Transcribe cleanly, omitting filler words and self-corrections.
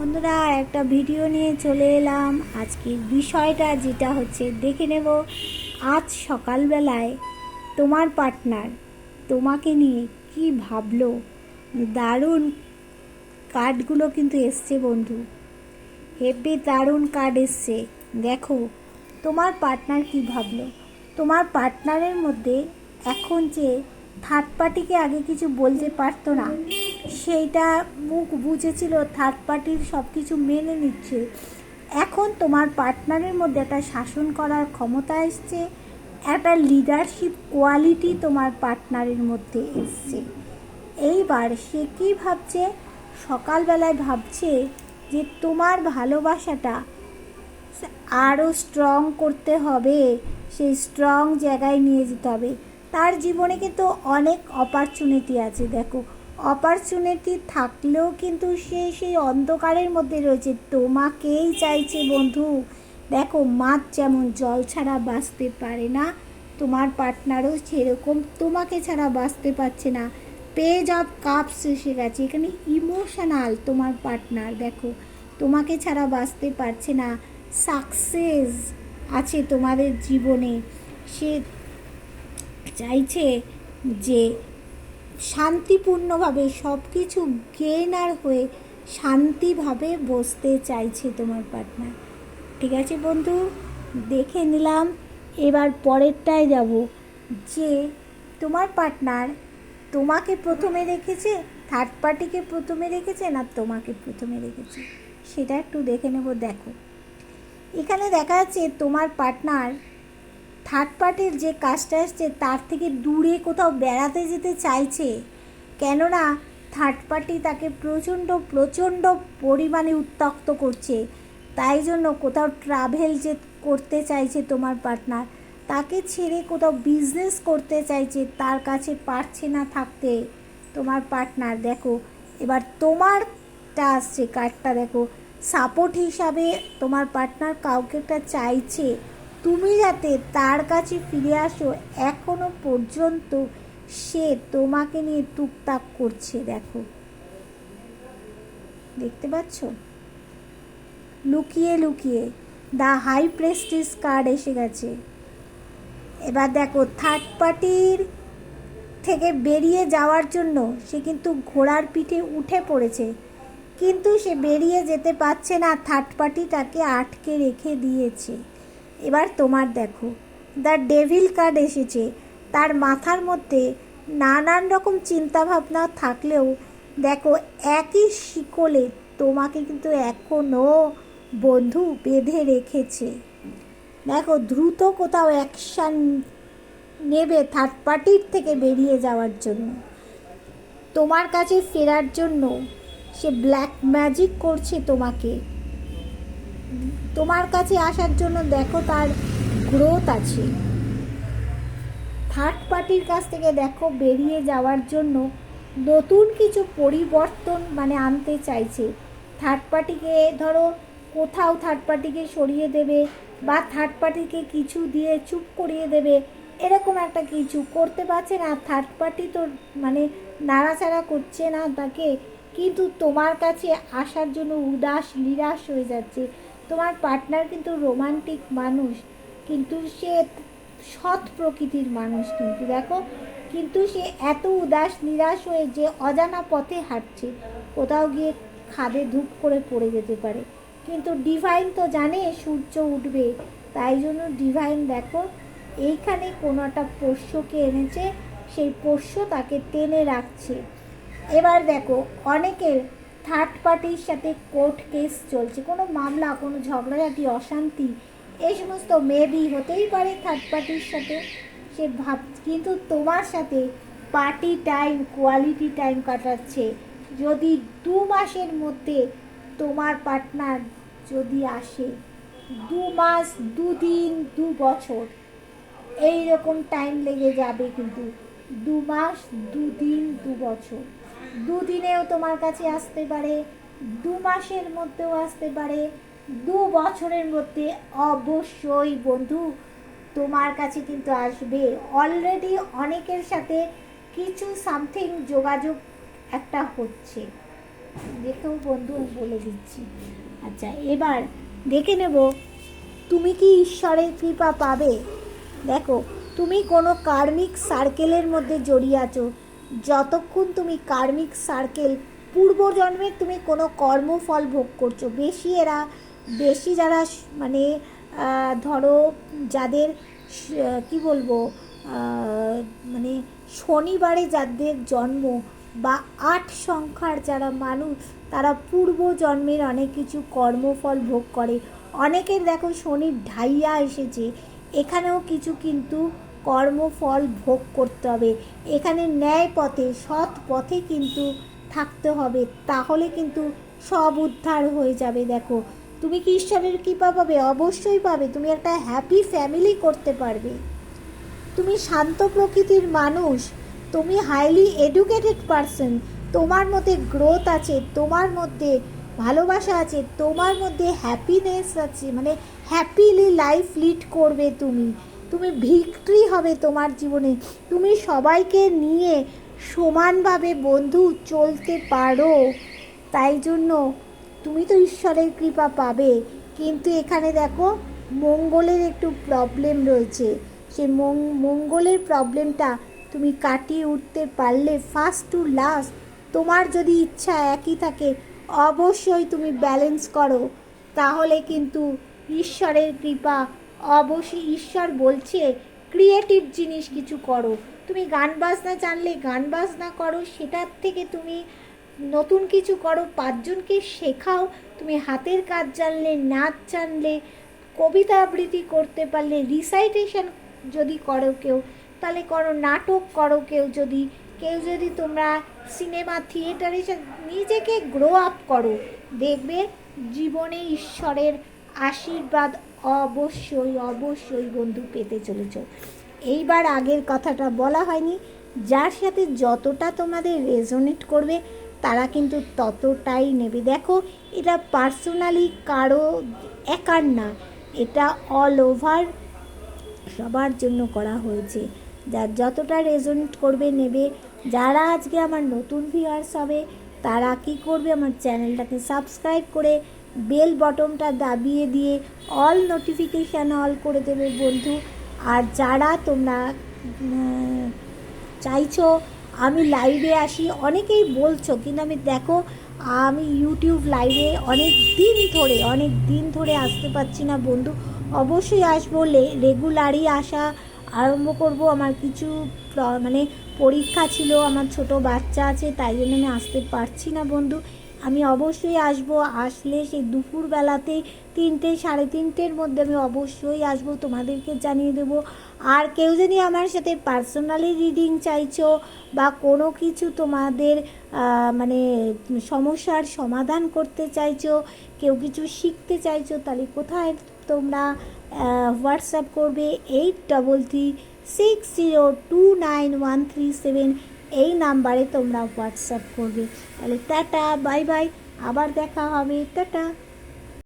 বন্ধুরা একটা ভিডিও নিয়ে চলে এলাম। আজকের বিষয়টা যেটা হচ্ছে দেখে নেব। আজ সকালবেলায় তোমার পার্টনার তোমাকে নিয়ে কি ভাবলো। দারুণ কার্ডগুলো কিন্তু এসছে বন্ধু, হেভি দারুণ কার্ড এসছে। দেখো তোমার পার্টনার কি ভাবলো। তোমার পার্টনারের মধ্যে এখন যে থার্ড পার্টিকে আগে কিছু বলতে পারতো না, সেইটা মুখ বুঝেছিল, থার্ড পার্টির সব কিছু মেনে নিচ্ছে। এখন তোমার পার্টনারের মধ্যে একটা শাসন করার ক্ষমতা এসছে, একটা লিডারশিপ কোয়ালিটি তোমার পার্টনারের মধ্যে এসছে। এইবার সে কী ভাবছে, সকালবেলায় ভাবছে যে তোমার ভালোবাসাটা আরও স্ট্রং করতে হবে, সেই স্ট্রং জায়গায় নিয়ে যেতে হবে। তার জীবনে কিন্তু অনেক অপরচুনিটি আছে। দেখো অপরচুনিটি থাকলেও কিন্তু সে সেই অন্ধকারের মধ্যে রয়েছে, তোমাকেই চাইছে বন্ধু। দেখো মাছ যেমন জল ছাড়া বাঁচতে পারে না, তোমার পার্টনারও সেরকম তোমাকে ছাড়া বাঁচতে পারছে না। পেজ অফ কাপস এসে গেছে, এখানে ইমোশনাল তোমার পার্টনার। দেখো তোমাকে ছাড়া বাঁচতে পারছে না, সাকসেস আছে তোমাদের জীবনে। সে চাইছে যে শান্তিপূর্ণভাবে সব কিছু গেইনার হয়ে শান্তিভাবে বসতে চাইছে তোমার পার্টনার। ঠিক আছে বন্ধু, দেখে নিলাম। এবার পরেরটায় যাব, যে তোমার পার্টনার তোমাকে প্রথমে রেখেছে, থার্ড পার্টিকে প্রথমে রেখেছে না তোমাকে প্রথমে রেখেছে, সেটা একটু দেখে নেব। দেখো এখানে দেখা যাচ্ছে তোমার পার্টনার থার্ড পার্টির যে কাজটা আসছে তার থেকে দূরে কোথাও বেড়াতে যেতে চাইছে। কেননা থার্ড পার্টি তাকে প্রচণ্ড প্রচণ্ড পরিমাণে উত্ত্যক্ত করছে, তাই জন্য কোথাও ট্রাভেল যে করতে চাইছে তোমার পার্টনার, তাকে ছেড়ে কোথাও বিজনেস করতে চাইছে, তার কাছে পারছে না থাকতে তোমার পার্টনার। দেখো এবার তোমারটা আসছে কার্ডটা, দেখো সাপোর্ট হিসাবে তোমার পার্টনার কাউকে একটা চাইছে, তুমি যাতে তার কাছে ফিরে আসো। এখনো পর্যন্ত সে তোমাকে নিয়ে টুকটাক করছে। দেখো দেখতে পাচ্ছ, লুকিয়ে লুকিয়ে দ্য হাই প্রেস্টিজ কার্ড এসে গেছে। এবার দেখো থার্ড পার্টির থেকে বেরিয়ে যাওয়ার জন্য সে কিন্তু ঘোড়ার পিঠে উঠে পড়েছে, কিন্তু সে বেরিয়ে যেতে পারছে না, থার্ড পার্টি তাকে আটকে রেখে দিয়েছে। এবার তোমার দেখো দ্য ডেভিল কার্ড এসেছে। তার মাথার মধ্যে নানান রকম চিন্তাভাবনা থাকলেও দেখো একই শিকলে তোমাকে কিন্তু এখনও বন্ধু বেঁধে রেখেছে। দেখো দ্রুত কোথাও অ্যাকশান নেবে থার্ড পার্টির থেকে বেরিয়ে যাওয়ার জন্য, তোমার কাছে ফেরার জন্য সে ব্ল্যাক ম্যাজিক করছে তোমাকে, তোমার কাছে আসার জন্য। দেখো তার গ্রোথ আছে, থার্ড পার্টির কাছ থেকে দেখো বেরিয়ে যাওয়ার জন্য নতুন কিছু পরিবর্তন মানে আনতে চাইছে। থার্ড পার্টিকে ধরো কোথাও থার্ড পার্টিকে সরিয়ে দেবে, বা থার্ড পার্টিকে কিছু দিয়ে চুপ করিয়ে দেবে, এরকম একটা কিছু করতে পারছে না। থার্ড পার্টি তো মানে নাড়াচাড়া করছে না তাকে, কিন্তু তোমার কাছে আসার জন্য উদাস নিরাশ হয়ে যাচ্ছে। তোমার পার্টনার কিন্তু রোমান্টিক মানুষ, কিন্তু সে সৎ প্রকৃতির মানুষ, কিন্তু দেখো কিন্তু সে এত উদাস নিরাশ হয়ে যে অজানা পথে হাঁটছে, কোথাও গিয়ে খাদে ধূপ করে পড়ে যেতে পারে। কিন্তু ডিভাইন তো জানে সূর্য উঠবে, তাই জন্য ডিভাইন দেখো এইখানে কোনো একটা পোষ্যকে এনেছে, সেই পোষ্য তাকে টেনে রাখছে। এবার দেখো অনেকের থার্ড পার্টির সাথে কোর্ট কেস চলছে, কোনো মামলা, কোনো ঝগড়াঝাটি, অশান্তি, এই সমস্ত মেবি হতেই পারে থার্ড পার্টির সাথে। সে কিন্তু তোমার সাথে পার্টি টাইম, কোয়ালিটি টাইম কাটাচ্ছে। যদি 2 মাসের মধ্যে তোমার পার্টনার যদি আসে, 2 মাস, 2 দিন, 2 বছর, এই রকম টাইম লেগে যাবে। কিন্তু 2 মাস, 2 দিন, 2 বছর, 2 দিনেও তোমার কাছে আসতে পারে, 2 মাসের মধ্যেও আসতে পারে, 2 বছরের মধ্যে অবশ্যই বন্ধু তোমার কাছে কিন্তু আসবে। অলরেডি অনেকের সাথে কিছু সামথিং যোগাযোগ একটা হচ্ছে, দেখেও বন্ধু আমি বলে দিচ্ছি। আচ্ছা, এবার দেখে নেব তুমি কি ঈশ্বরের কৃপা পাবে। দেখো, তুমি কোনো কার্মিক সার্কেলের মধ্যে জড়িয়ে আছো। যতক্ষণ তুমি কার্মিক সার্কেল, পূর্বজন্মের তুমি কোনো কর্মফল ভোগ করছো। বেশি যারা মানে ধরো যাদের কি বলবো, মানে শনিবারে যাদের জন্ম বা 8 সংখ্যার যারা মানুষ, তারা পূর্বজন্মের অনেক কিছু কর্মফল ভোগ করে। অনেকের দেখো শনির ঢাইয়া এসেছে, এখানেও কিছু কিন্তু কর্মফল ভোগ করতে হবে। এখানে ন্যায় পথে, সৎ পথে কিন্তু থাকতে হবে, তাহলে কিন্তু সব উদ্ধার হয়ে যাবে। দেখো, তুমি কি ঈশ্বরের কৃপা পাবে? অবশ্যই পাবে। তুমি একটা হ্যাপি ফ্যামিলি করতে পারবে। তুমি শান্ত প্রকৃতির মানুষ, তুমি হাইলি এডুকেটেড পারসন, তোমার মধ্যে গ্রোথ আছে, তোমার মধ্যে ভালোবাসা আছে, তোমার মধ্যে হ্যাপিনেস আছে, মানে হ্যাপিলি লাইফ লিড করবে। তুমি ভিক্টরি হবে তোমার জীবনে। তুমি সবাইকে নিয়ে সমানভাবে বন্ধু চলতে পারো। তাই জন্য তুমি তো ঈশ্বরের কৃপা পাবে। কিন্তু এখানে দেখো, মঙ্গলের একটু প্রবলেম রয়েছে। সেই মঙ্গলের প্রবলেমটা তুমি কাটিয়ে উঠতে পারলে, ফার্স্ট টু লাস্ট তোমার যদি ইচ্ছা একই থাকে, অবশ্যই তুমি ব্যালেন্স করো, তাহলে কিন্তু ঈশ্বরের কৃপা অবশ্যই। ঈশ্বর বলছে ক্রিয়েটিভ জিনিস কিছু করো। তুমি গান বাজনা জানলে গান বাজনা করো, সেটার থেকে তুমি নতুন কিছু করো, 5 জনকে শেখাও। তুমি হাতের কাজ জানলে, নাচ জানলে, কবিতা আবৃত্তি করতে পারলে, রিসাইটেশন যদি করো কেউ, তাহলে করো। নাটক করো কেউ যদি তোমরা সিনেমা থিয়েটারে নিজেকে গ্রো আপ করো, দেখবে জীবনে ঈশ্বরের আশীর্বাদ অবশ্যই বন্ধু পেতে চলেছ। এইবার আগের কথাটা বলা হয়নি, যার সাথে যতটা তোমাদের রেজোনেট করবে তারা কিন্তু ততটাই নেবে। দেখো, এটা পার্সোনালি কারো একার না, এটা অল ওভার সবার জন্য করা হয়েছে। যার যতটা রেজোনেট করবে নেবে। যারা আজকে আমার নতুন ভিউয়ার্স হবে, তারা কি করবে, আমার চ্যানেলটাকে সাবস্ক্রাইব করে বেল বটনটা দাবিয়ে দিয়ে অল নোটিফিকেশান অল করে দেবে বন্ধু। আর যারা তোমরা চাইছো আমি লাইভে আসি, অনেকেই বলছো, কিন্তু আমি ইউটিউব লাইভে অনেক দিন ধরে আসতে পারছি না বন্ধু। অবশ্যই আসবো, রেগুলারই আসা আরম্ভ করব। আমার কিছু মানে পরীক্ষা ছিল, আমার ছোট বাচ্চা আছে, তাই জন্য আমি আসতে পারছি না বন্ধু। আমি অবশ্যই আসবো, আসলে সেই দুপুরবেলাতেই 3টে 3:30-র মধ্যে আমি অবশ্যই আসবো, তোমাদেরকে জানিয়ে দেবো। আর কেউ যদি আমার সাথে পার্সোনালি রিডিং চাইছো বা কোনো কিছু তোমাদের মানে সমস্যার সমাধান করতে চাইছো, কেউ কিছু শিখতে চাইছো, তাহলে কোথায় তোমরা হোয়াটসঅ্যাপ করবে 8336029137, এই নাম্বারে তোমরা হোয়াটসঅ্যাপ করবে। তাহলে টাটা, বাই বাই, আবার দেখা হবে, টাটা।